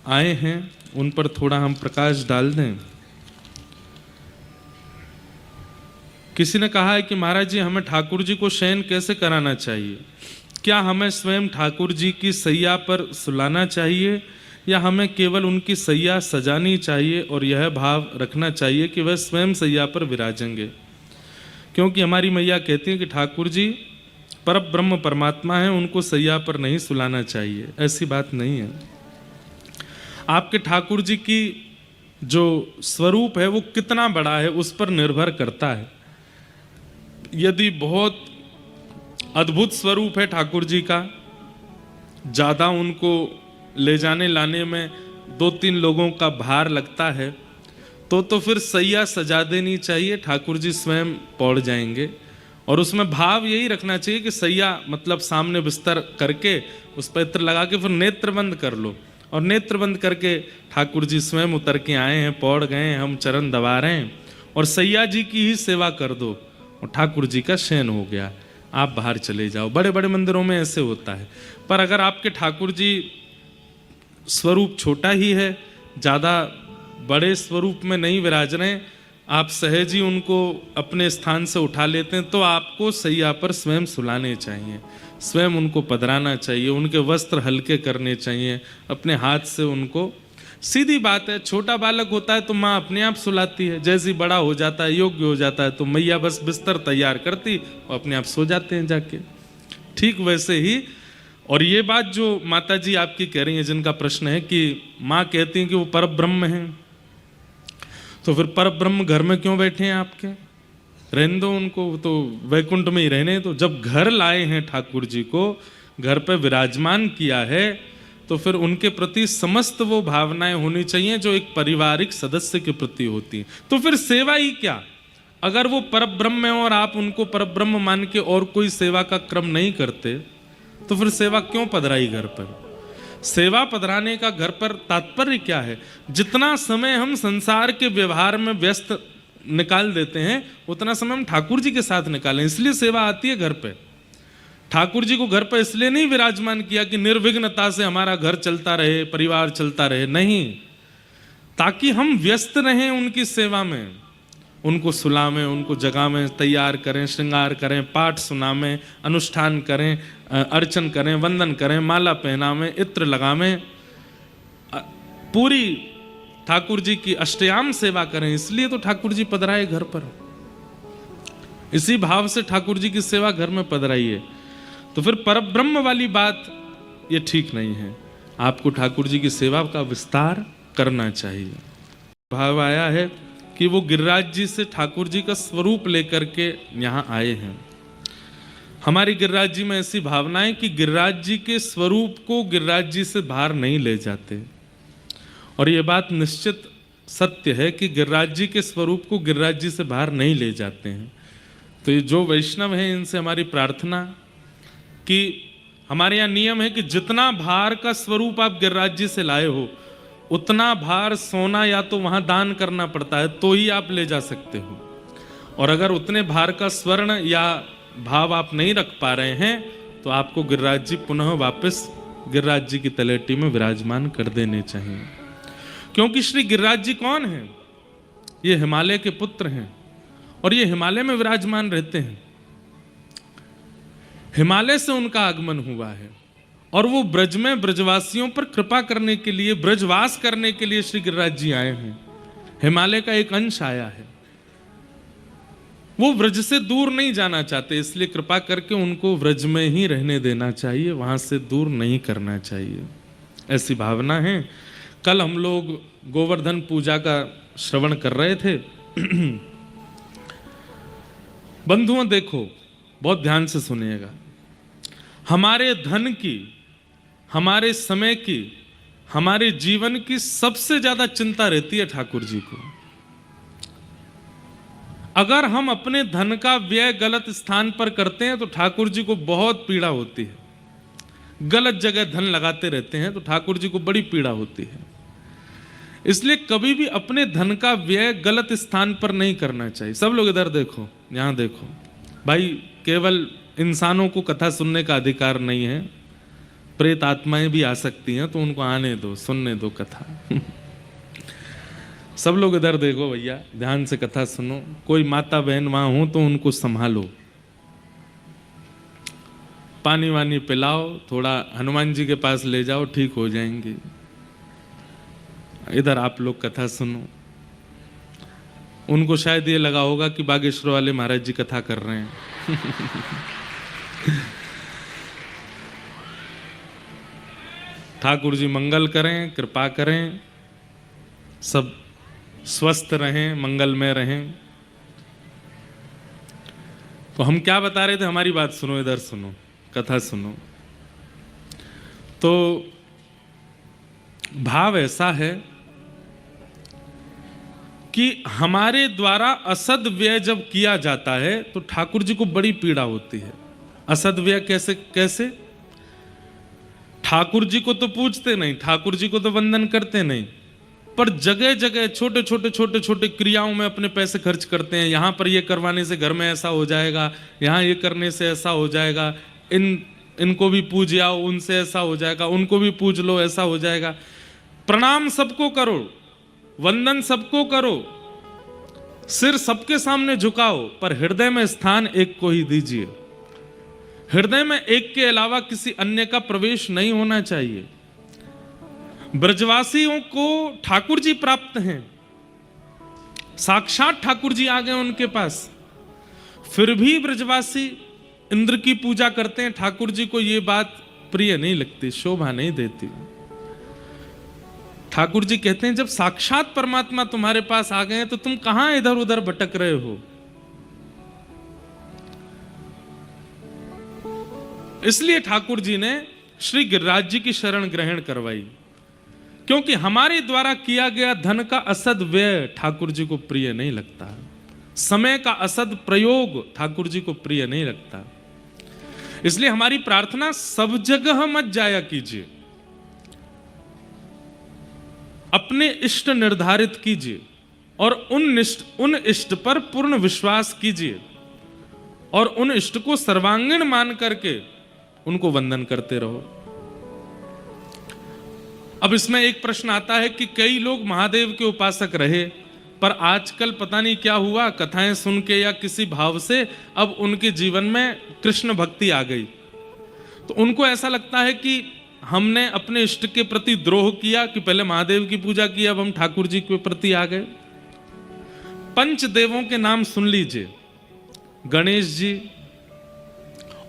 आए हैं उन पर थोड़ा हम प्रकाश डाल दें। किसी ने कहा है कि महाराज जी हमें ठाकुर जी को शयन कैसे कराना चाहिए? क्या हमें स्वयं ठाकुर जी की सैया पर सुलाना चाहिए या हमें केवल उनकी सैया सजानी चाहिए और यह भाव रखना चाहिए कि वह स्वयं सैया पर विराजेंगे? क्योंकि हमारी मैया कहती है कि ठाकुर जी पर ब्रह्म परमात्मा है, उनको सैया पर नहीं सुलाना चाहिए। ऐसी बात नहीं है। आपके ठाकुर जी की जो स्वरूप है वो कितना बड़ा है उस पर निर्भर करता है। यदि बहुत अद्भुत स्वरूप है ठाकुर जी का, ज़्यादा उनको ले जाने लाने में 2-3 लोगों का भार लगता है तो फिर सैया सजा देनी चाहिए, ठाकुर जी स्वयं पौड़ जाएंगे। और उसमें भाव यही रखना चाहिए कि सैया मतलब सामने बिस्तर करके उस पर इत्र लगा के फिर नेत्र बंद कर लो, और नेत्र बंद करके ठाकुर जी स्वयं उतर के आए हैं, पौड़ गए हैं, हम चरण दबा रहे हैं, और सैया जी की ही सेवा कर दो और ठाकुर जी का शयन हो गया, आप बाहर चले जाओ। बड़े बड़े मंदिरों में ऐसे होता है। पर अगर आपके ठाकुर जी स्वरूप छोटा ही है, ज़्यादा बड़े स्वरूप में नहीं विराज रहे, आप सहज ही उनको अपने स्थान से उठा लेते हैं, तो आपको सैया पर स्वयं सुलाने चाहिए, स्वयं उनको पधराना चाहिए, उनके वस्त्र हल्के करने चाहिए, अपने हाथ से उनको। सीधी बात है, छोटा बालक होता है तो माँ अपने आप सुलाती है, जैसे ही बड़ा हो जाता है, योग्य हो जाता है, तो मैया बस बिस्तर तैयार करती और अपने आप सो जाते हैं जाके। ठीक वैसे ही, और ये बात जो माता जी आपकी कह रही हैं, जिनका प्रश्न है कि माँ कहती हैं कि वो परब्रह्म हैं, तो फिर परब्रह्म घर में क्यों बैठे हैं आपके? रहने दो उनको, तो वैकुंठ में ही रहने। तो जब घर लाए हैं ठाकुर जी को, घर पे विराजमान किया है, तो फिर उनके प्रति समस्त वो भावनाएं होनी चाहिए जो एक पारिवारिक सदस्य के प्रति होती हैं। तो फिर सेवा ही क्या? अगर वो परब्रह्म है और आप उनको परब्रह्म मान के और कोई सेवा का क्रम नहीं करते, तो फिर सेवा क्यों पधराई घर पर? सेवा पधराने का घर पर तात्पर्य क्या है? जितना समय हम संसार के व्यवहार में व्यस्त निकाल देते हैं, उतना समय हम ठाकुर जी के साथ निकालें, इसलिए सेवा आती है घर पे। ठाकुर जी को घर पर इसलिए नहीं विराजमान किया कि निर्विघ्नता से हमारा घर चलता रहे, परिवार चलता रहे, नहीं, ताकि हम व्यस्त रहें उनकी सेवा में, उनको सुलावें, उनको जगावें, तैयार करें, श्रृंगार करें, पाठ सुनावें, अनुष्ठान करें, अर्चन करें, वंदन करें, माला पहनावें, इत्र लगावें, पूरी ठाकुर जी की अष्टयाम सेवा करें। इसलिए तो ठाकुर जी पधराए घर पर, इसी भाव से ठाकुर जी की सेवा घर में पधराई है। तो फिर परब्रह्म वाली बात ये ठीक नहीं है, आपको ठाकुर जी की सेवा का विस्तार करना चाहिए। भाव आया है कि वो गिरिराज जी से ठाकुर जी का स्वरूप लेकर के यहाँ आए हैं। हमारी गिरिराज जी में ऐसी भावना है कि गिरिराज जी के स्वरूप को गिरिराज जी से बाहर नहीं ले जाते, और ये बात निश्चित सत्य है कि गिरिराज जी के स्वरूप को गिरिराज जी से बाहर नहीं ले जाते हैं। तो ये जो वैष्णव हैं, इनसे हमारी प्रार्थना कि हमारे यहाँ नियम है कि जितना भार का स्वरूप आप गिरिराज जी से लाए हो, उतना भार सोना या तो वहाँ दान करना पड़ता है, तो ही आप ले जा सकते हो। और अगर उतने भार का स्वर्ण या भाव आप नहीं रख पा रहे हैं, तो आपको गिरिराज जी पुनः वापस गिरिराज जी की तलेटी में विराजमान कर देने चाहिए। क्योंकि श्री गिरिराज जी कौन हैं? ये हिमालय के पुत्र हैं, और ये हिमालय में विराजमान रहते हैं। हिमालय से उनका आगमन हुआ है, और वो ब्रज में ब्रजवासियों पर कृपा करने के लिए, ब्रजवास करने के लिए श्री गिरिराज जी आए हैं। हिमालय का एक अंश आया है, वो ब्रज से दूर नहीं जाना चाहते, इसलिए कृपा करके उनको ब्रज में ही रहने देना चाहिए, वहां से दूर नहीं करना चाहिए, ऐसी भावना है। कल हम लोग गोवर्धन पूजा का श्रवण कर रहे थे। बंधुओं देखो, बहुत ध्यान से सुनिएगा, हमारे धन की, हमारे समय की, हमारे जीवन की सबसे ज्यादा चिंता रहती है ठाकुर जी को। अगर हम अपने धन का व्यय गलत स्थान पर करते हैं तो ठाकुर जी को बहुत पीड़ा होती है। गलत जगह धन लगाते रहते हैं तो ठाकुर जी को बड़ी पीड़ा होती है। इसलिए कभी भी अपने धन का व्यय गलत स्थान पर नहीं करना चाहिए। सब लोग इधर देखो, यहां देखो भाई, केवल इंसानों को कथा सुनने का अधिकार नहीं है, प्रेत आत्माएं भी आ सकती हैं, तो उनको आने दो, सुनने दो कथा। सब लोग इधर देखो भैया, ध्यान से कथा सुनो। कोई माता बहन वहां हो तो उनको संभालो, पानी वानी पिलाओ, थोड़ा हनुमान जी के पास ले जाओ, ठीक हो जाएंगे। इधर आप लोग कथा सुनो। उनको शायद ये लगा होगा कि बागेश्वर वाले महाराज जी कथा कर रहे हैं। ठाकुर जी मंगल करें, कृपा करें, सब स्वस्थ रहें, मंगलमय रहें। तो हम क्या बता रहे थे, हमारी बात सुनो, इधर सुनो, कथा सुनो। तो भाव ऐसा है कि हमारे द्वारा असदव्यय जब किया जाता है तो ठाकुर जी को बड़ी पीड़ा होती है। असदव्यय कैसे कैसे? ठाकुर जी को तो पूजते नहीं, ठाकुर जी को तो वंदन करते नहीं, पर जगह जगह छोटे छोटे क्रियाओं में अपने पैसे खर्च करते हैं। यहां पर ये करवाने से घर में ऐसा हो जाएगा, यहां ये करने से ऐसा हो जाएगा, इनको भी पूज आओ, उनसे ऐसा हो जाएगा, उनको भी पूज लो, ऐसा हो जाएगा। प्रणाम सबको करो, वंदन सबको करो, सिर सबके सामने झुकाओ, पर हृदय में स्थान एक को ही दीजिए। हृदय में एक के अलावा किसी अन्य का प्रवेश नहीं होना चाहिए। ब्रजवासियों को ठाकुर जी प्राप्त हैं, साक्षात ठाकुर जी आ गए उनके पास, फिर भी ब्रजवासी इंद्र की पूजा करते हैं। ठाकुर जी को यह बात प्रिय नहीं लगती, शोभा नहीं देती। ठाकुर जी कहते हैं जब साक्षात परमात्मा तुम्हारे पास आ गए हैं तो तुम कहां इधर उधर भटक रहे हो। इसलिए ठाकुर जी ने श्री गिरिराज जी की शरण ग्रहण करवाई, क्योंकि हमारे द्वारा किया गया धन का असद व्यय ठाकुर जी को प्रिय नहीं लगता, समय का असद प्रयोग ठाकुर जी को प्रिय नहीं लगता। इसलिए हमारी प्रार्थना सब जगह मत जाया कीजिए, अपने इष्ट निर्धारित कीजिए और उन इष्ट पर पूर्ण विश्वास कीजिए और उन इष्ट को सर्वांगीण मान करके उनको वंदन करते रहो। अब इसमें एक प्रश्न आता है कि कई लोग महादेव के उपासक रहे, पर आजकल पता नहीं क्या हुआ, कथाएं सुन के या किसी भाव से अब उनके जीवन में कृष्ण भक्ति आ गई, तो उनको ऐसा लगता है कि हमने अपने इष्ट के प्रति द्रोह किया कि पहले महादेव की पूजा की, अब हम ठाकुर जी के प्रति आ गए। पंच देवों के नाम सुन लीजिए, गणेश जी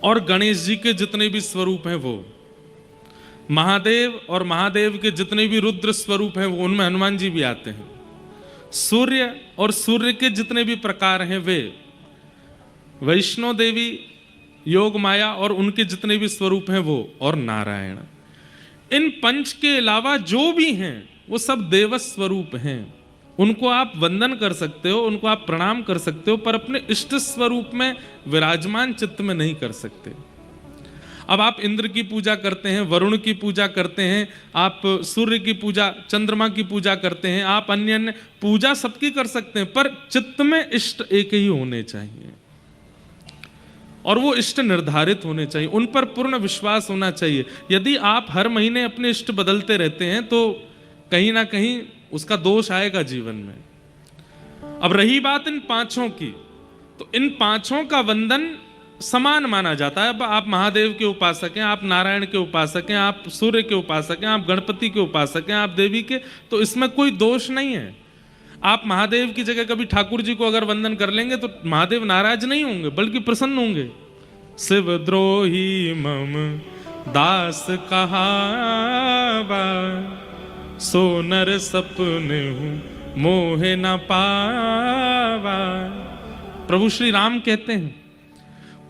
और गणेश जी के जितने भी स्वरूप हैं वो, महादेव और महादेव के जितने भी रुद्र स्वरूप हैं वो, उनमें हनुमान जी भी आते हैं, सूर्य और सूर्य के जितने भी प्रकार हैं वे, वैष्णो देवी, योग माया और उनके जितने भी स्वरूप हैं वो, और नारायण। इन पंच के अलावा जो भी हैं वो सब देव स्वरूप हैं। उनको आप वंदन कर सकते हो, उनको आप प्रणाम कर सकते हो, पर अपने इष्ट स्वरूप में विराजमान चित्त में नहीं कर सकते। अब आप इंद्र की पूजा करते हैं, वरुण की पूजा करते हैं, आप सूर्य की पूजा, चंद्रमा की पूजा करते हैं, आप अन्य अन्य पूजा सबकी कर सकते हैं, पर चित्त में इष्ट एक ही होने चाहिए और वो इष्ट निर्धारित होने चाहिए, उन पर पूर्ण विश्वास होना चाहिए। यदि आप हर महीने अपने इष्ट बदलते रहते हैं तो कहीं ना कहीं उसका दोष आएगा जीवन में। अब रही बात इन पांचों की, तो इन पांचों का वंदन समान माना जाता है। अब आप महादेव के उपासक हैं, आप नारायण के उपासक हैं, आप सूर्य के उपासक हैं, आप गणपति के उपासक हैं, आप देवी के, तो इसमें कोई दोष नहीं है। आप महादेव की जगह कभी ठाकुर जी को अगर वंदन कर लेंगे तो महादेव नाराज नहीं होंगे बल्कि प्रसन्न होंगे। शिव द्रोही मम दास कहावा, सो नर सपने हूं मोहे न पावा। प्रभु श्री राम कहते हैं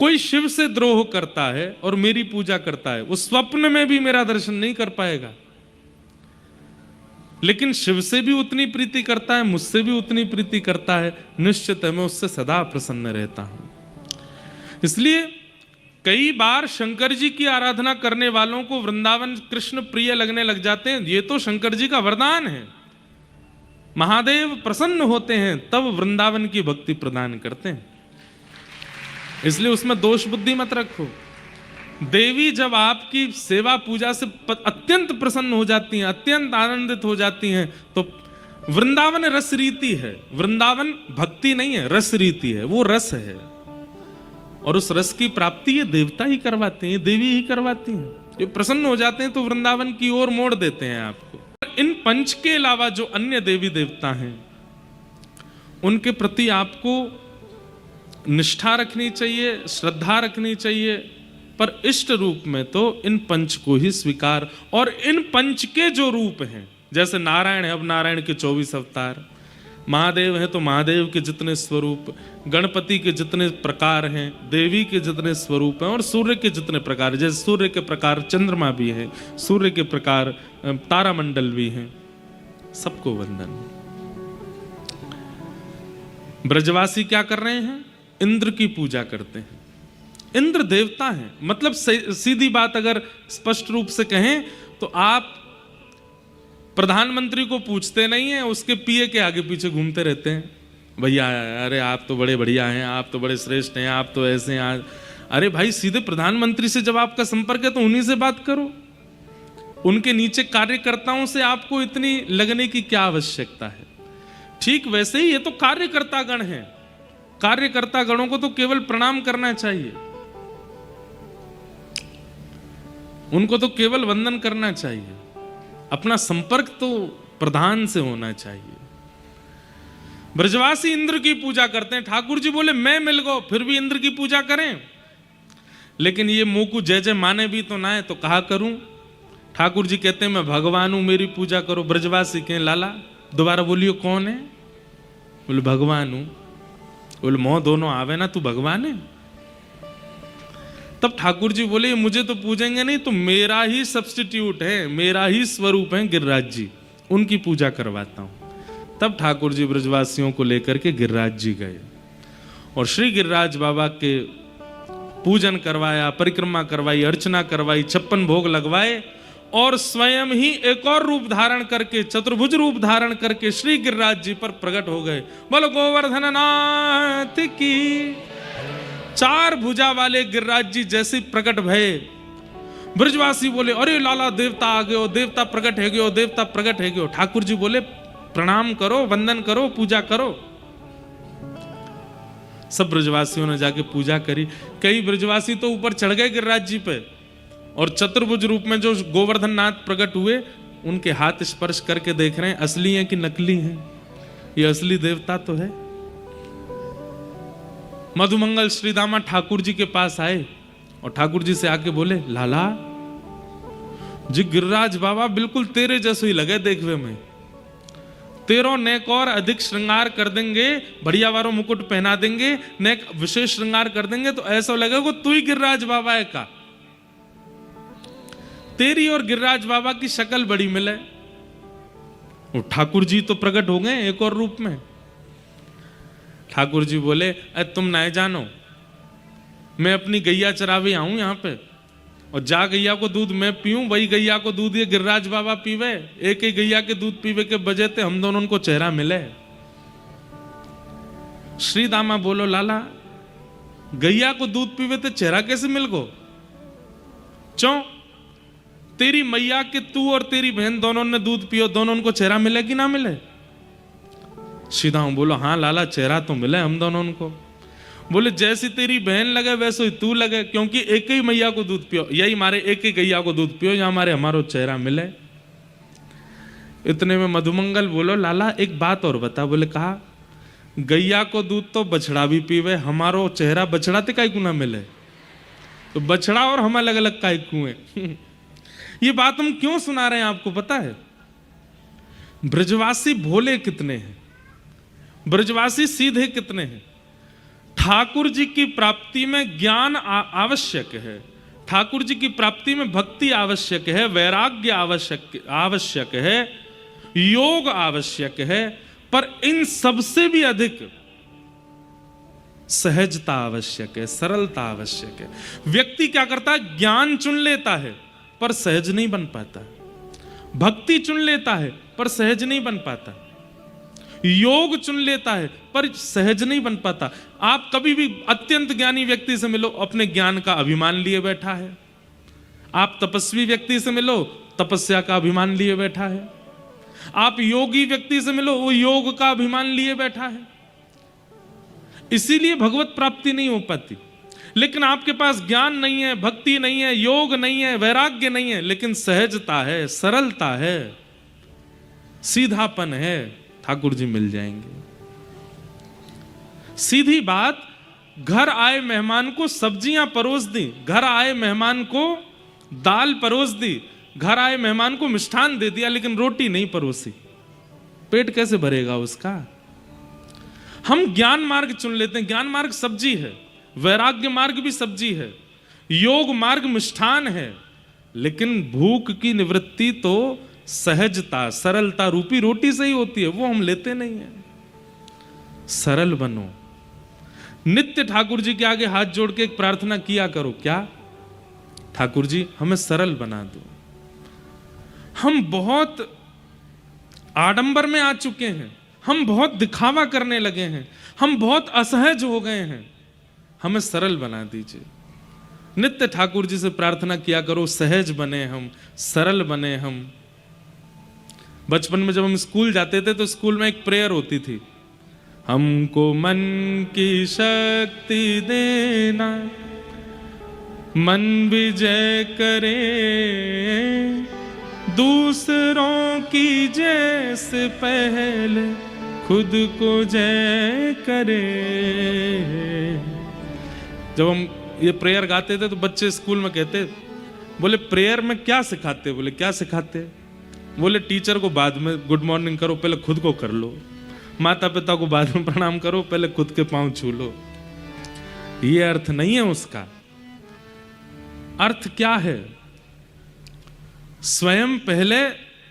कोई शिव से द्रोह करता है और मेरी पूजा करता है, वो स्वप्न में भी मेरा दर्शन नहीं कर पाएगा, लेकिन शिव से भी उतनी प्रीति करता है, मुझसे भी उतनी प्रीति करता है, निश्चित है मैं उससे सदा प्रसन्न रहता हूं। इसलिए कई बार शंकर जी की आराधना करने वालों को वृंदावन कृष्ण प्रिय लगने लग जाते हैं। ये तो शंकर जी का वरदान है, महादेव प्रसन्न होते हैं तब वृंदावन की भक्ति प्रदान करते हैं, इसलिए उसमें दोष बुद्धि मत रखो। देवी जब आपकी सेवा पूजा से अत्यंत प्रसन्न हो जाती हैं, अत्यंत आनंदित हो जाती हैं, तो वृंदावन रस रीति है। वृंदावन भक्ति नहीं है, रस रीति है, वो रस है। और उस रस की प्राप्ति ये देवता ही करवाते हैं, ये देवी ही करवाती हैं। ये प्रसन्न हो जाते हैं तो वृंदावन की ओर मोड़ देते हैं आपको। इन पंच के अलावा जो अन्य देवी देवता हैं, उनके प्रति आपको निष्ठा रखनी चाहिए, श्रद्धा रखनी चाहिए, पर इष्ट रूप में तो इन पंच को ही स्वीकार। और इन पंच के जो रूप हैं, जैसे नारायण है, अब नारायण के 24 अवतार, महादेव है तो महादेव के जितने स्वरूप, गणपति के जितने प्रकार हैं, देवी के जितने स्वरूप हैं, और सूर्य के जितने प्रकार, जैसे सूर्य के प्रकार चंद्रमा भी है, सूर्य के प्रकार तारामंडल भी हैं, सबको वंदन। ब्रजवासी क्या कर रहे हैं? इंद्र की पूजा करते हैं। इंद्र देवता हैं, मतलब सीधी बात अगर स्पष्ट रूप से कहें तो आप प्रधानमंत्री को पूछते नहीं है, उसके पीए के आगे पीछे घूमते रहते हैं, भैया अरे आप तो बड़े बढ़िया हैं, आप तो बड़े श्रेष्ठ हैं, आप तो ऐसे हैं। अरे भाई, सीधे प्रधानमंत्री से जब आपका संपर्क है तो उन्हीं से बात करो। उनके नीचे कार्यकर्ताओं से आपको इतनी लगने की क्या आवश्यकता है? ठीक वैसे ही ये तो कार्यकर्ता गण है, कार्यकर्ता गणों को तो केवल प्रणाम करना चाहिए, उनको तो केवल वंदन करना चाहिए। अपना संपर्क तो प्रधान से होना चाहिए। ब्रजवासी इंद्र की पूजा करते हैं। ठाकुर जी बोले मैं मिल गो फिर भी इंद्र की पूजा करें, लेकिन ये मुंह को जय जय माने भी तो ना है, तो कहा करूं? ठाकुर जी कहते हैं मैं भगवान हूं, मेरी पूजा करो। ब्रजवासी कहें लाला दोबारा बोलियो कौन है? बोले भगवान हूं। बोले मोह दोनों आवे ना, तू भगवान है? तब ठाकुर जी बोले मुझे तो पूजेंगे नहीं, तो मेरा ही सब्स्टिट्यूट है, मेरा ही स्वरूप है गिरिराज जी, उनकी पूजा करवाता हूं। तब ठाकुर जी ब्रजवासियों को लेकर के गिरिराज जी गए और श्री गिरिराज बाबा के पूजन करवाया, परिक्रमा करवाई, अर्चना करवाई, 56 भोग लगवाए, और स्वयं ही एक और रूप धारण करके, चतुर्भुज रूप धारण करके श्री गिरिराज जी पर प्रकट हो गए। बोलो गोवर्धन नाथ की। 4 भुजा वाले गिरिराज जी जैसे प्रकट भये, ब्रजवासी बोले अरे लाला देवता आ गयो, देवता प्रकट है गयो, देवता प्रकट है गयो। ठाकुर जी बोले प्रणाम करो, वंदन करो, पूजा करो। सब ब्रजवासियों ने जाके पूजा करी। कई ब्रजवासी तो ऊपर चढ़ गए गिरिराज जी पे, और चतुर्भुज रूप में जो गोवर्धन नाथ प्रकट हुए, उनके हाथ स्पर्श करके देख रहे हैं असली हैं कि नकली हैं। ये असली देवता तो है। मधुमंगल श्रीदामा ठाकुर जी के पास आए और ठाकुर जी से आके बोले लाला जी, गिरिराज बाबा बिल्कुल तेरे जैसे ही लगे देखने में, तेरो नेक और अधिक श्रृंगार कर देंगे, बढ़िया वारों मुकुट पहना देंगे, नेक विशेष श्रृंगार कर देंगे, तो ऐसा लगेगा तू ही गिरिराज बाबा है का। तेरी और गिरिराज बाबा की शक्ल बड़ी मिले। और ठाकुर जी तो प्रकट हो गए एक और रूप में। ठाकुर जी बोले अरे तुम नहीं जानो, मैं अपनी गैया चरावे आऊं यहाँ पे, और जा गैया को दूध मैं पीऊं, वही गैया को दूध ये गिरिराज बाबा पीवे। एक ही गैया के दूध पीवे के बजे थे हम दोनों को चेहरा मिले। श्री दामा बोलो लाला गैया को दूध पीवे तो चेहरा कैसे मिल गो? चो तेरी मैया के तू और तेरी बहन दोनों ने दूध पियो, दोनों को चेहरा मिले कि ना मिले? सीधा हूं बोलो हाँ लाला चेहरा तो मिले हम दोनों को। बोले जैसी तेरी बहन लगे वैसे ही तू लगे, क्योंकि एक ही मैया को दूध पियो, यही हमारे एक ही गैया को दूध पियो, या हमारो चेहरा मिले। इतने में मधुमंगल बोलो लाला एक बात और बता। बोले कहा गैया को दूध तो बछड़ा भी पीवे, हमारो चेहरा बछड़ा ते काई को ना मिले, तो बछड़ा और हम अलग अलग काई कुएं। ये बात हम क्यों सुना रहे हैं आपको पता है? ब्रजवासी भोले कितने हैं, ब्रजवासी सीधे कितने हैं। ठाकुर जी की प्राप्ति में ज्ञान आवश्यक है, ठाकुर जी की प्राप्ति में भक्ति आवश्यक है, वैराग्य आवश्यक है, योग आवश्यक है, पर इन सबसे भी अधिक सहजता आवश्यक है, सरलता आवश्यक है। व्यक्ति क्या करता है? ज्ञान चुन लेता है पर सहज नहीं बन पाता, भक्ति चुन लेता है पर सहज नहीं बन पाता, योग चुन लेता है पर सहज नहीं बन पाता। आप कभी भी अत्यंत ज्ञानी व्यक्ति से मिलो, अपने ज्ञान का अभिमान लिए बैठा है, आप तपस्वी व्यक्ति से मिलो, तपस्या का अभिमान लिए बैठा है। आप योगी व्यक्ति से मिलो, वो योग का अभिमान लिए बैठा है। इसीलिए भगवत प्राप्ति नहीं हो पाती। लेकिन आपके पास ज्ञान नहीं है, भक्ति नहीं है, योग नहीं है, वैराग्य नहीं है, लेकिन सहजता है, सरलता है, सीधापन है, ठाकुर जी मिल जाएंगे। सीधी बात, घर आए मेहमान को सब्जियां परोस दी, घर आए मेहमान को दाल परोस दी, घर आए मेहमान को मिष्ठान दे दिया, लेकिन रोटी नहीं परोसी, पेट कैसे भरेगा उसका? हम ज्ञान मार्ग चुन लेते हैं। ज्ञान मार्ग सब्जी है, वैराग्य मार्ग भी सब्जी है, योग मार्ग मिष्ठान है, लेकिन भूख की निवृत्ति तो सहजता, सरलता रूपी रोटी से ही होती है। वो हम लेते नहीं है। सरल बनो। नित्य ठाकुर जी के आगे हाथ जोड़ के एक प्रार्थना किया करो, क्या? ठाकुर जी हमें सरल बना दो। हम बहुत आडंबर में आ चुके हैं, हम बहुत दिखावा करने लगे हैं, हम बहुत असहज हो गए हैं, हमें सरल बना दीजिए। नित्य ठाकुर जी से प्रार्थना किया करो, सहज बने हम, सरल बने हम। बचपन में जब हम स्कूल जाते थे तो स्कूल में एक प्रेयर होती थी, हमको मन की शक्ति देना, मन विजय करे, दूसरों की जैसे पहले खुद को जय करे। जब हम ये प्रेयर गाते थे तो बच्चे स्कूल में कहते, बोले प्रेयर में क्या सिखाते? बोले क्या सिखाते? बोले टीचर को बाद में गुड मॉर्निंग करो, पहले खुद को कर लो। माता पिता को बाद में प्रणाम करो, पहले खुद के पांव छू लो। ये अर्थ नहीं है उसका। अर्थ क्या है? स्वयं पहले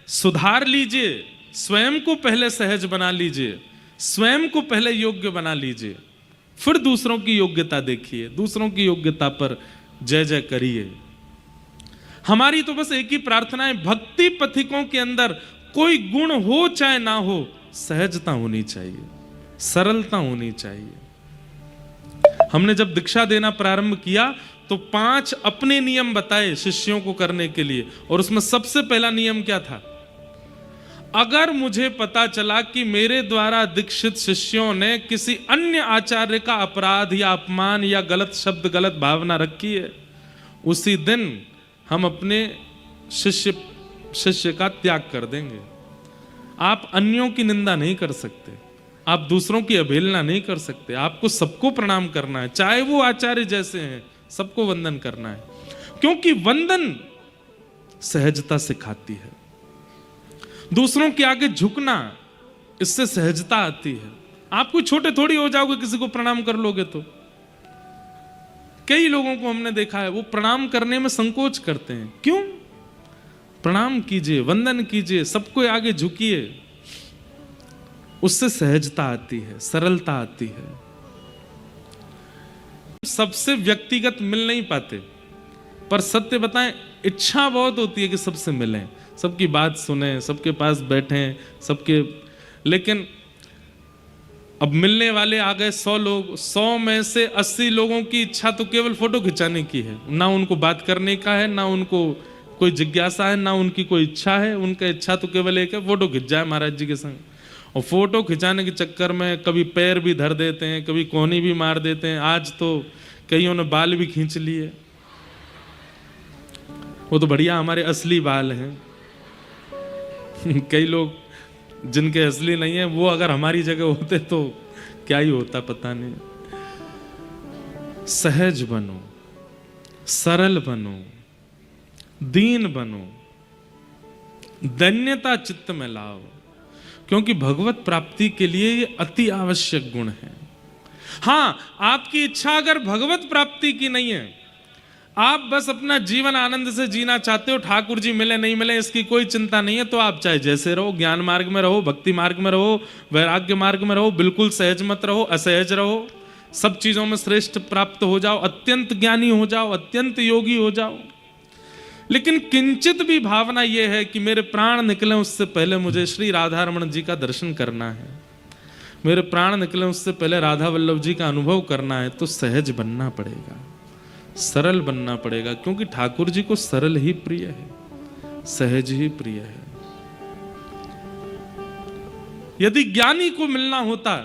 सुधार लीजिए, स्वयं को पहले सहज बना लीजिए, स्वयं को पहले योग्य बना लीजिए, फिर दूसरों की योग्यता देखिए, दूसरों की योग्यता पर जय जय करिए। हमारी तो बस एक ही प्रार्थना है, भक्ति पथिकों के अंदर कोई गुण हो चाहे ना हो, सहजता होनी चाहिए, सरलता होनी चाहिए। हमने जब दीक्षा देना प्रारंभ किया तो 5 अपने नियम बताए शिष्यों को करने के लिए, और उसमें सबसे पहला नियम क्या था? अगर मुझे पता चला कि मेरे द्वारा दीक्षित शिष्यों ने किसी अन्य आचार्य का अपराध या अपमान या गलत शब्द, गलत भावना रखी है, उसी दिन हम अपने शिष्य का त्याग कर देंगे। आप अन्यों की निंदा नहीं कर सकते, आप दूसरों की अवहेलना नहीं कर सकते, आपको सबको प्रणाम करना है, चाहे वो आचार्य जैसे हैं, सबको वंदन करना है, क्योंकि वंदन सहजता सिखाती है। दूसरों के आगे झुकना, इससे सहजता आती है। आप कोई छोटे थोड़ी हो जाओगे किसी को प्रणाम कर लोगे तो। कई लोगों को हमने देखा है वो प्रणाम करने में संकोच करते हैं। क्यों? प्रणाम कीजिए, वंदन कीजिए, सबको आगे झुकिए, उससे सहजता आती है, सरलता आती है। सबसे व्यक्तिगत मिल नहीं पाते, पर सत्य बताएं, इच्छा बहुत होती है कि सबसे मिलें, सबकी बात सुने, सबके पास बैठें, सबके। लेकिन अब मिलने वाले आ गए 100 लोग, 100 में से 80 लोगों की इच्छा तो केवल फोटो खिंचाने की है, ना उनको बात करने का है, ना उनको कोई जिज्ञासा है, ना उनकी कोई इच्छा है। उनका इच्छा तो केवल एक है, फोटो खिंच जाए महाराज जी के संग। और फोटो खिंचाने के चक्कर में कभी पैर भी धर देते हैं, कभी कोहनी भी मार देते हैं। आज तो कईयों ने बाल भी खींच लिए, वो तो बढ़िया हमारे असली बाल हैं। कई लोग जिनके असली नहीं है, वो अगर हमारी जगह होते तो क्या ही होता पता नहीं। सहज बनो, सरल बनो, दीन बनो, धन्यता चित्त में लाओ, क्योंकि भगवत प्राप्ति के लिए ये अति आवश्यक गुण है। हां, आपकी इच्छा अगर भगवत प्राप्ति की नहीं है, आप बस अपना जीवन आनंद से जीना चाहते हो, ठाकुर जी मिले नहीं मिले इसकी कोई चिंता नहीं है, तो आप चाहे जैसे रहो, ज्ञान मार्ग में रहो, भक्ति मार्ग में रहो, वैराग्य मार्ग में रहो, बिल्कुल सहज मत रहो, असहज रहो, सब चीजों में श्रेष्ठ प्राप्त हो जाओ, अत्यंत ज्ञानी हो जाओ, अत्यंत योगी हो जाओ। लेकिन किंचित भी भावना यह है कि मेरे प्राण निकले उससे पहले मुझे श्री राधा रमण जी का दर्शन करना है, मेरे प्राण निकले उससे पहले राधा वल्लभ जी का अनुभव करना है, तो सहज बनना पड़ेगा, सरल बनना पड़ेगा, क्योंकि ठाकुर जी को सरल ही प्रिय है, सहज ही प्रिय है। यदि ज्ञानी को मिलना होता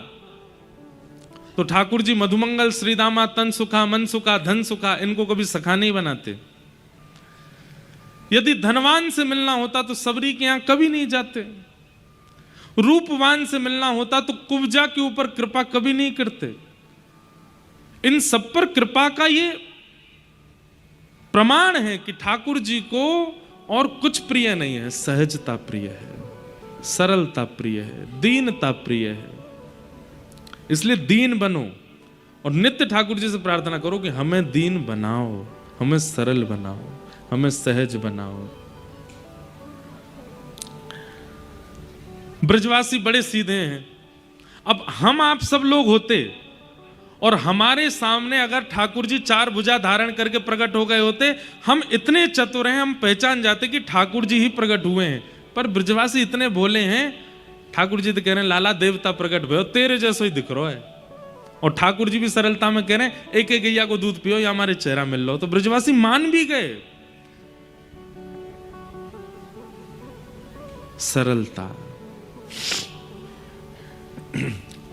तो ठाकुर जी मधुमंगल, श्रीदामा, तन सुखा, मन सुखा, धन सुखा इनको कभी सखा नहीं बनाते। यदि धनवान से मिलना होता तो सबरी के यहां कभी नहीं जाते। रूपवान से मिलना होता तो कुब्जा के ऊपर कृपा कभी नहीं करते। इन सब पर कृपा का ये प्रमाण है कि ठाकुर जी को और कुछ प्रिय नहीं है। सहजता प्रिय है, सरलता प्रिय है, दीनता प्रिय है। इसलिए दीन बनो और नित्य ठाकुर जी से प्रार्थना करो कि हमें दीन बनाओ, हमें सरल बनाओ, हमें सहज बनाओ। ब्रजवासी बड़े सीधे हैं। अब हम आप सब लोग होते और हमारे सामने अगर ठाकुर जी चार भुजा धारण करके प्रकट हो गए होते, हम इतने चतुर हैं, हम पहचान जाते कि ठाकुर जी ही प्रकट हुए हैं। पर ब्रजवासी इतने भोले हैं, ठाकुर जी तो कह रहे हैं लाला देवता प्रकट भयो, तेरे जैसो ही दिख रहा है। और ठाकुर जी भी सरलता में कह रहे हैं एक एक गैया को दूध पियो या हमारे चेहरा मिल लो। तो ब्रजवासी मान भी गए। सरलता।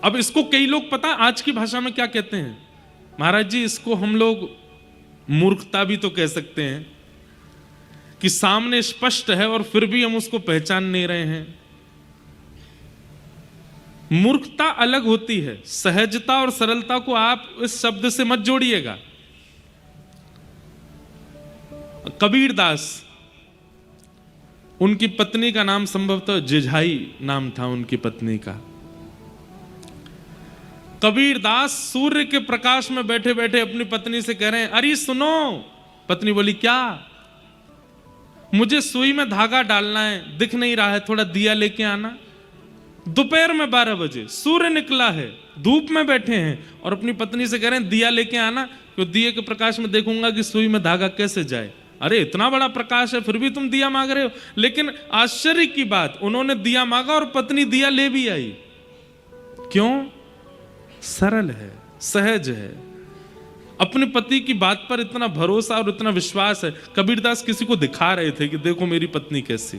अब इसको कई लोग पता आज की भाषा में क्या कहते हैं, महाराज जी इसको हम लोग मूर्खता भी तो कह सकते हैं कि सामने स्पष्ट है और फिर भी हम उसको पहचान नहीं रहे हैं। मूर्खता अलग होती है, सहजता और सरलता को आप इस शब्द से मत जोड़िएगा। कबीरदास, उनकी पत्नी का नाम संभवतः जिझाई नाम था उनकी पत्नी का। कबीरदास सूर्य के प्रकाश में बैठे बैठे अपनी पत्नी से कह रहे हैं अरे सुनो। पत्नी बोली क्या? मुझे सुई में धागा डालना है, दिख नहीं रहा है, थोड़ा दिया लेके आना। दोपहर में 12 बजे सूर्य निकला है, धूप में बैठे हैं और अपनी पत्नी से कह रहे हैं दिया लेके आना, क्योंकि दिए के प्रकाश में देखूंगा कि सुई में धागा कैसे जाए। अरे इतना बड़ा प्रकाश है फिर भी तुम दिया मांग रहे हो। लेकिन आश्चर्य की बात, उन्होंने दिया मांगा और पत्नी दिया ले भी आई। क्यों? सरल है, सहज है, अपने पति की बात पर इतना भरोसा और इतना विश्वास है। कबीरदास किसी को दिखा रहे थे कि देखो मेरी पत्नी कैसी,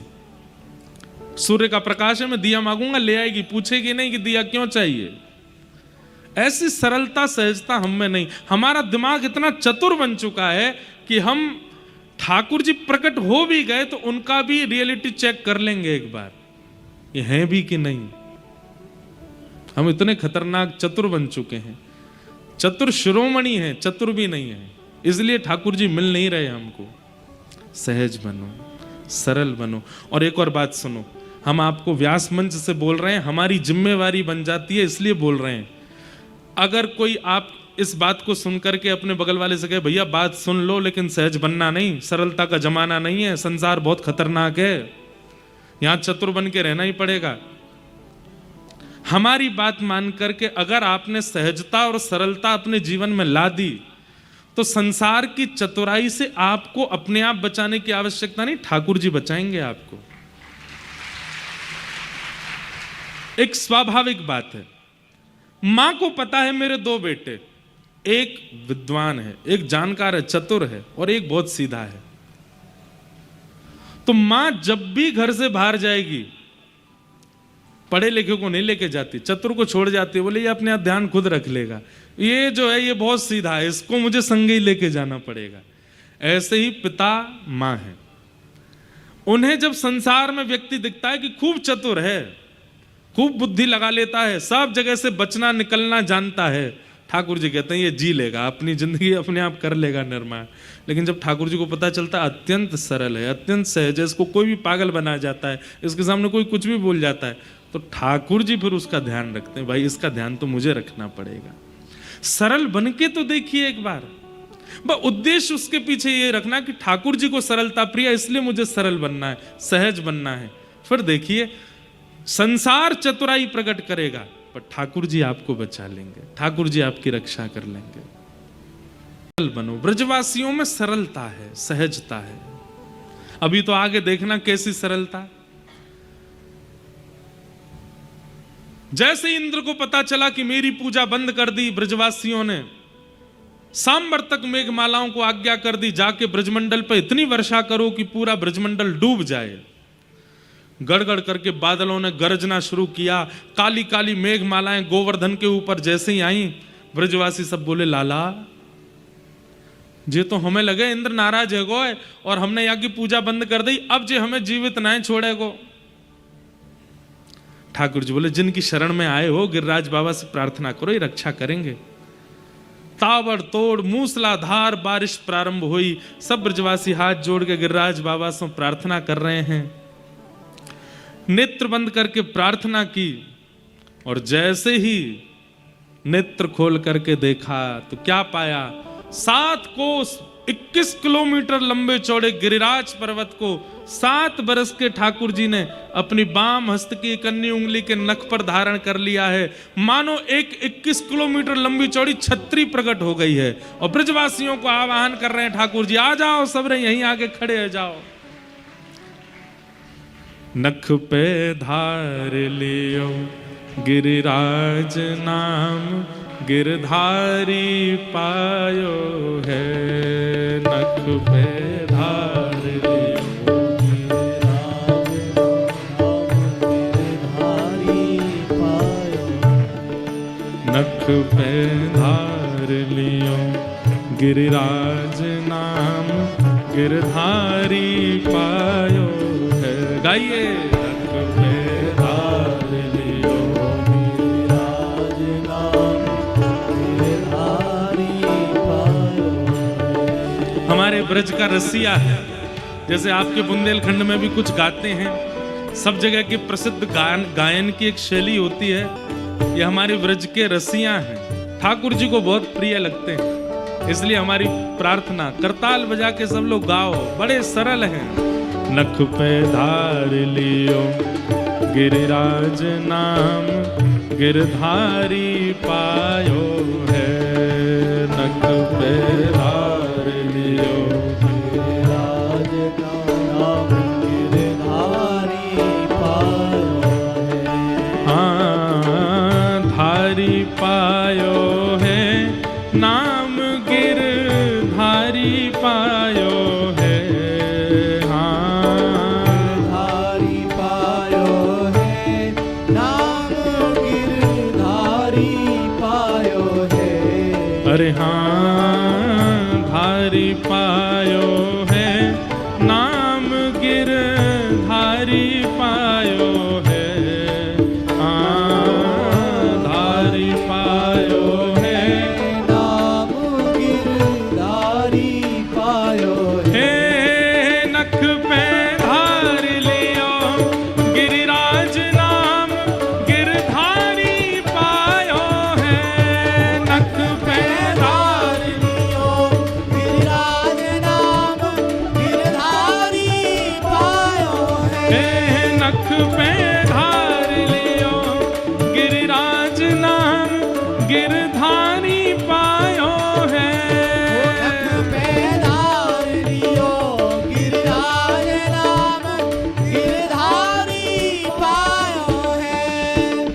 सूर्य का प्रकाश है, मैं दिया मांगूंगा ले आएगी, पूछेगी नहीं कि दिया क्यों चाहिए। ऐसी सरलता सहजता हम में नहीं। हमारा दिमाग इतना चतुर बन चुका है कि हम ठाकुर जी प्रकट हो भी गए तो उनका भी रियलिटी चेक कर लेंगे एक बार, ये हैं भी कि नहीं। हम इतने खतरनाक चतुर बन चुके हैं। चतुर शिरोमणि है, चतुर भी नहीं है। इसलिए ठाकुर जी मिल नहीं रहे हमको। सहज बनो, सरल बनो। और एक और बात सुनो, हम आपको व्यास मंच से बोल रहे हैं, हमारी जिम्मेवारी बन जाती है इसलिए बोल रहे हैं। अगर कोई आप इस बात को सुनकर के अपने बगल वाले से कहे भैया बात सुन लो लेकिन सहज बनना नहीं, सरलता का जमाना नहीं है, संसार बहुत खतरनाक है, यहां चतुर बन के रहना ही पड़ेगा। हमारी बात मान करके अगर आपने सहजता और सरलता अपने जीवन में ला दी तो संसार की चतुराई से आपको अपने आप बचाने की आवश्यकता नहीं, ठाकुर जी बचाएंगे आपको। एक स्वाभाविक बात है, मां को पता है मेरे 2 बेटे, एक विद्वान है, एक जानकार है, चतुर है, और एक बहुत सीधा है। तो मां जब भी घर से बाहर जाएगी पढ़े लिखे को नहीं लेके जाती, चतुर को छोड़ जाती है, बोले ये अपने आप ध्यान खुद रख लेगा, ये जो है ये बहुत सीधा है, इसको मुझे संगे ही लेके जाना पड़ेगा। ऐसे ही पिता मां है। उन्हें जब संसार में व्यक्ति दिखता है कि खूब चतुर है, खूब बुद्धि लगा लेता है, सब जगह से बचना निकलना जानता है, ठाकुर जी कहते हैं ये जी लेगा, अपनी जिंदगी अपने आप कर लेगा निर्माण। लेकिन जब ठाकुर जी को पता चलता है अत्यंत सरल है, अत्यंत सहज है, इसको कोई भी पागल बना जाता है, इसके सामने कोई कुछ भी बोल जाता है, तो ठाकुर जी फिर उसका ध्यान रखते हैं, भाई इसका ध्यान तो मुझे रखना पड़ेगा। सरल बन के तो देखिए एक बार, उद्देश्य उसके पीछे ये रखना कि ठाकुर जी को सरलता प्रिय, इसलिए मुझे सरल बनना है, सहज बनना है। फिर देखिए संसार चतुराई प्रकट करेगा पर ठाकुर जी आपको बचा लेंगे, ठाकुर जी आपकी रक्षा कर लेंगे। सरल बनो। ब्रजवासियों में सरलता है, सहजता है। अभी तो आगे देखना कैसी सरलता। जैसे इंद्र को पता चला कि मेरी पूजा बंद कर दी ब्रजवासियों ने, सांबर तक मेघमालाओं को आज्ञा कर दी, जाके ब्रजमंडल पर इतनी वर्षा करो कि पूरा ब्रजमंडल डूब जाए। गड़गड़ करके बादलों ने गरजना शुरू किया, काली काली मेघमालाएं गोवर्धन के ऊपर जैसे ही आई, ब्रजवासी सब बोले लाला जे तो हमें लगे इंद्र नाराज है गो, और हमने यहाँ की पूजा बंद कर दी, अब जे हमें जीवित ना छोड़े गो। ठाकुर जी बोले जिनकी शरण में आए हो गिरिराज बाबा से प्रार्थना करो, ये रक्षा करेंगे। ताबड़तोड़ मूसलाधार बारिश प्रारंभ हुई। सब ब्रजवासी हाथ जोड़ के गिरिराज बाबा से प्रार्थना कर रहे हैं। नेत्र बंद करके प्रार्थना की, और जैसे ही नेत्र खोल करके देखा तो क्या पाया, 7 कोस 21 किलोमीटर लंबे चौड़े गिरिराज पर्वत को 7 बरस के ठाकुर जी ने अपनी बाम हस्त की कन्नी उंगली के नख पर धारण कर लिया है। मानो एक 21 किलोमीटर लंबी चौड़ी छतरी प्रकट हो गई है, और ब्रजवासियों को आह्वान कर रहे हैं ठाकुर जी आ जाओ, सब यहीं आगे खड़े हो जाओ। नख पे धार लियो गिरिराज नाम, गिरधारी पायो है। नख पे धार लियो नख पे धार लियो गिरिराज नाम, गिरधारी पायो है। गाइए नख पे धार लियो गिरिराज नाम, गिरधारी पायो। हमारे ब्रज का रसिया है, जैसे आपके बुंदेलखंड में भी कुछ गाते हैं, सब जगह की प्रसिद्ध गायन की एक शैली होती है। ये हमारे ब्रज के रसिया हैं, ठाकुर जी को बहुत प्रिय लगते हैं, इसलिए हमारी प्रार्थना करताल बजा के सब लोग गाओ, बड़े सरल हैं। नख पे धार लियो गिरिराज नाम, गिरधारी पायो है। नख पे धार लियो गिरिराज नाम, गिरधारी पायो है। हाँ धारी पायो है नाम, गिरधारी पायो है। हाँ धारी पायो है नाम, गिरधारी पायो है। अरे हाँ धारी पायो है नाम, गिरधारी पायो है।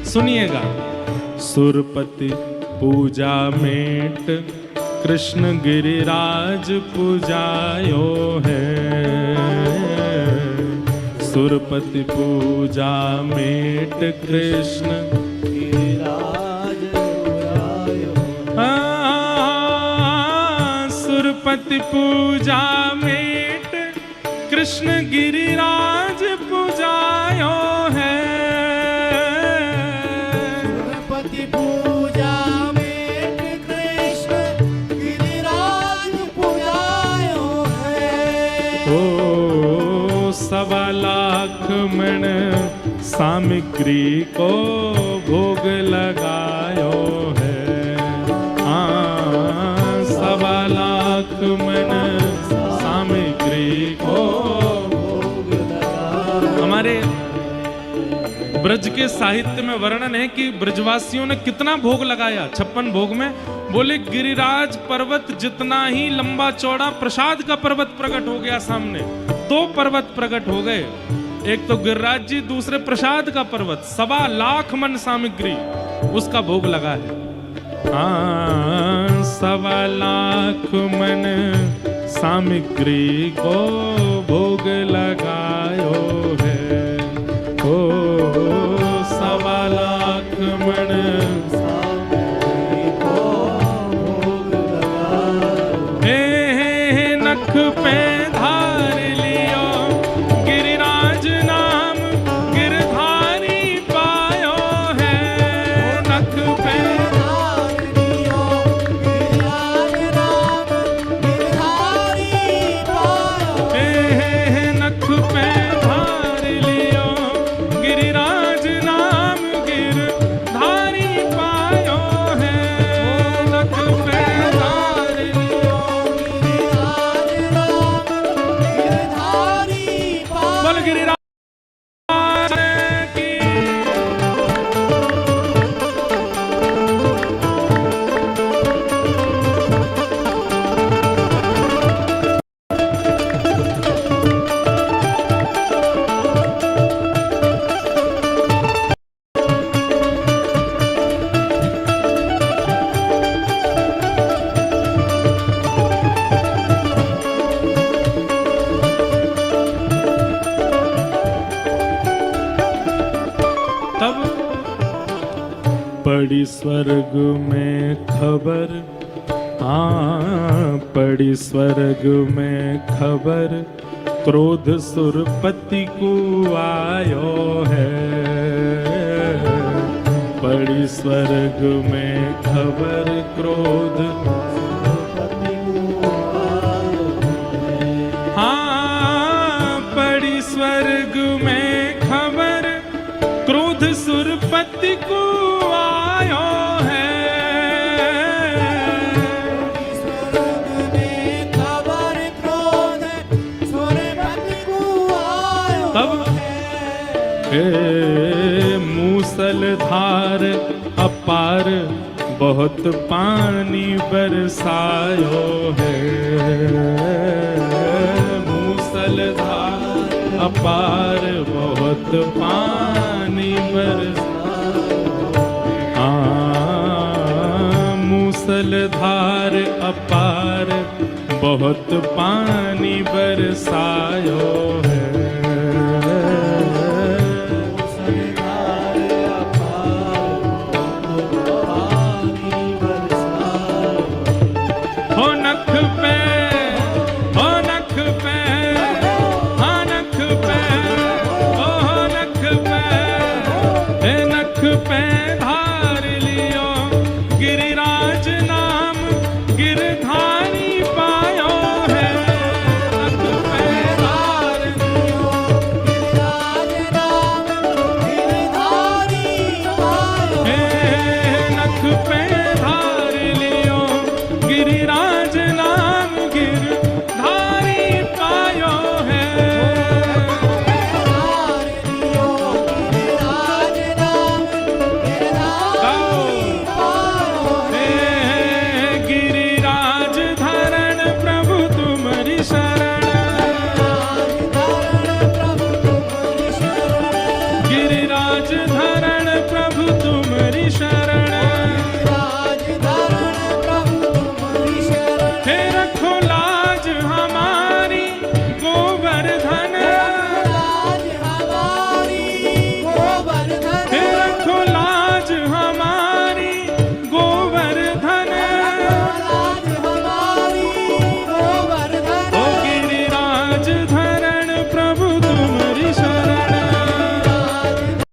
सुनिएगा, सुरपति पूजा मेट कृष्ण गिरिराज पूजायो है। सुरपति पूजा मेट कृष्ण गिरिराज पूजायो। सुरपति पूजा मेट कृष्ण गिरिराज पूजायो है। सवा लाख मण सामग्री को भोग लगायो है। हाँ सवा लाख मण सामग्री को भोग लगायो। हमारे ब्रज के साहित्य में वर्णन है कि ब्रजवासियों ने कितना भोग लगाया। 56 भोग में बोले गिरिराज पर्वत जितना ही लंबा चौड़ा प्रसाद का पर्वत प्रकट हो गया सामने। 2 पर्वत प्रकट हो गए, एक तो गिरिराज जी, दूसरे प्रसाद का पर्वत। 1.25 लाख मन सामग्री उसका भोग लगा है। सवा लाख मन सामग्री को भोग लगायो है। ओ सवा लाख मन सामग्री को भोग लगायो। हे नख पे धार लियो गिरिराज नाम गिरधारी पायो है। नख पे पड़ी स्वर्ग में खबर, हाँ पड़ी स्वर्ग में खबर, क्रोध सुरपति को आयो है। पड़ी स्वर्ग में खबर, क्रोध सुरपति को आयो है। हाँ पड़ी स्वर्ग में खबर, क्रोध सुरपति को मूसलधार अपार बहुत पानी बरसायो है। मूसलधार अपार बहुत पानी बरसायो। मूसलधार अपार बहुत पानी बरसायो है। गिरिराज धर